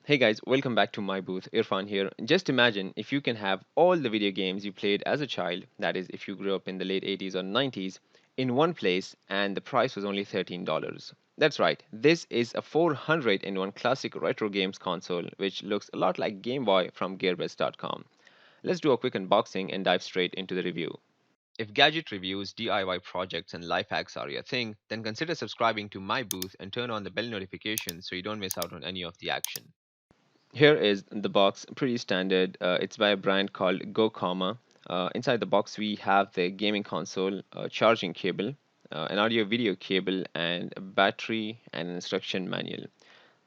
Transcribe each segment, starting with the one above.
Hey guys, welcome back to my booth. Irfan here. Just imagine if you can have all the video games you played as a child, that is, if you grew up in the late 80s or 90s, in one place and the price was only $13. That's right, this is a 400 in one classic retro games console, which looks a lot like Game Boy from GearBest.com. Let's do a quick unboxing and dive straight into the review. If gadget reviews, DIY projects, and life hacks are your thing, then consider subscribing to my booth and turn on the bell notifications so you don't miss out on any of the action. Here is the box, pretty standard. It's by a brand called GoComma. Inside the box, we have the gaming console, charging cable, an audio video cable, and a battery and an instruction manual.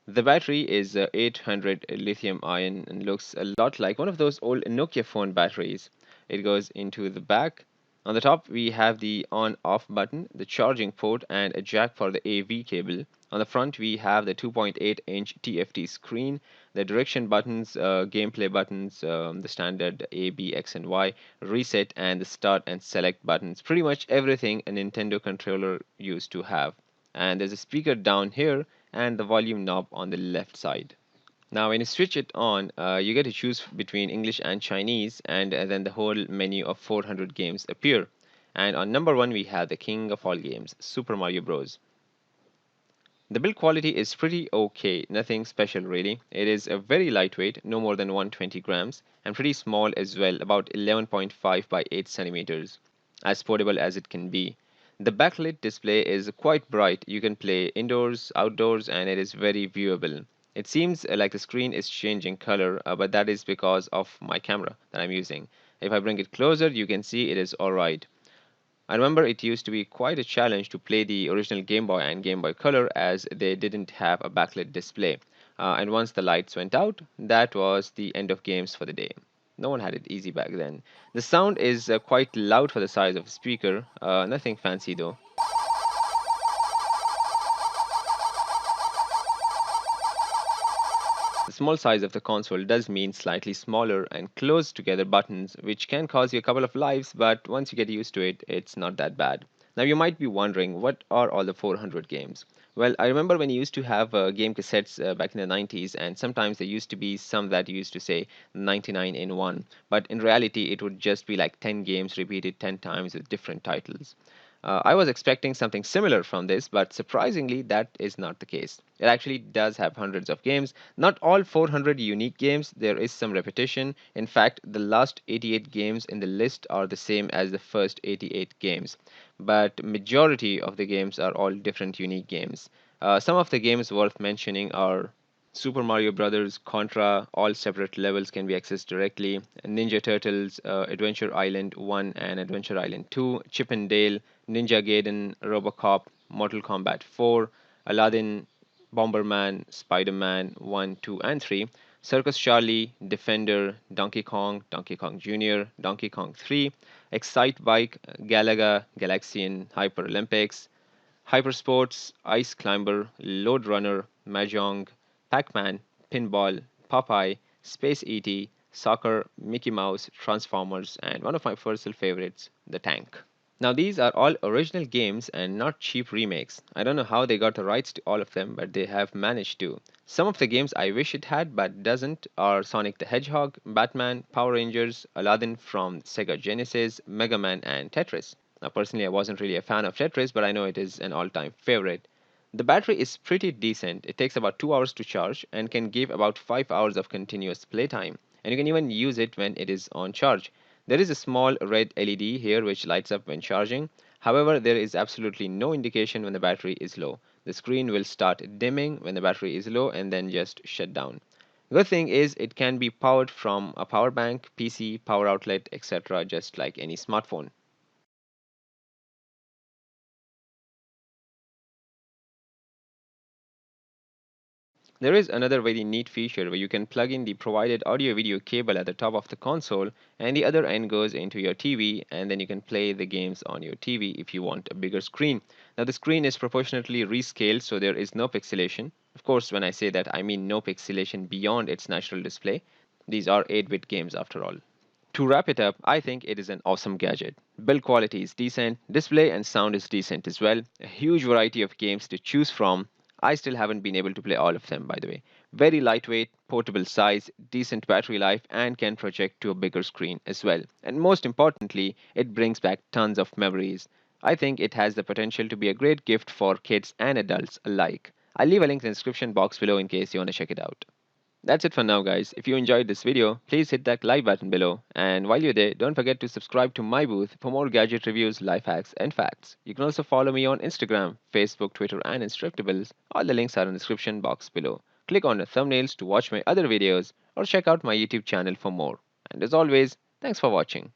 The battery is 800 lithium ion and looks a lot like one of those old Nokia phone batteries. It goes into the back. On the top, we have the on off button, the charging port, and a jack for the AV cable. On the front, we have the 2.8-inch TFT screen, the direction buttons, gameplay buttons, the standard A, B, X, and Y, reset, and the start and select buttons. Pretty much everything a Nintendo controller used to have. And there's a speaker down here and the volume knob on the left side. Now, when you switch it on, you get to choose between English and Chinese, and then the whole menu of 400 games appear. And on number one, we have the king of all games, Super Mario Bros. The build quality is pretty okay, nothing special really. It is a very lightweight, no more than 120 grams, and pretty small as well, about 11.5 by 8 centimeters, as portable as it can be. The backlit display is quite bright. You can play indoors, outdoors, and it is very viewable. It seems like the screen is changing color, but that is because of my camera that I'm using. If I bring it closer, you can see it is alright. I remember it used to be quite a challenge to play the original Game Boy and Game Boy Color as they didn't have a backlit display. And once the lights went out, that was the end of games for the day. No one had it easy back then. The sound is quite loud for the size of a speaker, nothing fancy though. The small size of the console does mean slightly smaller and close together buttons, which can cause you a couple of lives, but once you get used to it, it's not that bad. Now, you might be wondering, what are all the 400 games? Well, I remember when you used to have game cassettes back in the 90s, and sometimes there used to be some that used to say 99 in one, but in reality, it would just be like 10 games repeated 10 times with different titles. I was expecting something similar from this, but surprisingly, that is not the case. It actually does have hundreds of games. Not all 400 unique games, there is some repetition. In fact, the last 88 games in the list are the same as the first 88 games, but majority of the games are all different unique games. Some of the games worth mentioning are Super Mario Brothers, Contra, all separate levels can be accessed directly. Ninja Turtles, Adventure Island 1 and Adventure Island 2, Chip and Dale, Ninja Gaiden, Robocop, Mortal Kombat 4, Aladdin, Bomberman, Spider-Man 1, 2, and 3, Circus Charlie, Defender, Donkey Kong, Donkey Kong Jr., Donkey Kong 3, Excite Bike, Galaga, Galaxian, Hyper Olympics, Hypersports, Ice Climber, Load Runner, Mahjong, Pac-Man, Pinball, Popeye, Space ET, Soccer, Mickey Mouse, Transformers, and one of my personal favorites, The Tank. Now, these are all original games and not cheap remakes. I don't know how they got the rights to all of them, but they have managed to. Some of the games I wish it had but doesn't are Sonic the Hedgehog, Batman, Power Rangers, Aladdin from Sega Genesis, Mega Man, and Tetris. Now, personally, I wasn't really a fan of Tetris, but I know it is an all time favorite. The battery is pretty decent. It takes about 2 hours to charge and can give about 5 hours of continuous playtime. And you can even use it when it is on charge. There is a small red LED here which lights up when charging. However, there is absolutely no indication when the battery is low. The screen will start dimming when the battery is low and then just shut down. Good thing is it can be powered from a power bank, PC, power outlet, etc., just like any smartphone. There is another very neat feature where you can plug in the provided audio video cable at the top of the console, and the other end goes into your TV, and then you can play the games on your TV if you want a bigger screen. Now, the screen is proportionately rescaled, so there is no pixelation. Of course, when I say that, I mean no pixelation beyond its natural display. These are 8-bit games after all. To wrap it up, I think it is an awesome gadget. Build quality is decent, display and sound is decent as well, a huge variety of games to choose from. I still haven't been able to play all of them, by the way. Very lightweight, portable size, decent battery life, and can project to a bigger screen as well. And most importantly, it brings back tons of memories. I think it has the potential to be a great gift for kids and adults alike. I'll leave a link in the description box below in case you want to check it out. That's it for now, guys. If you enjoyed this video, please hit that like button below. And while you're there, don't forget to subscribe to my booth for more gadget reviews, life hacks, and facts. You can also follow me on Instagram, Facebook, Twitter, and Instructables. All the links are in the description box below. Click on the thumbnails to watch my other videos or check out my YouTube channel for more. And as always, thanks for watching.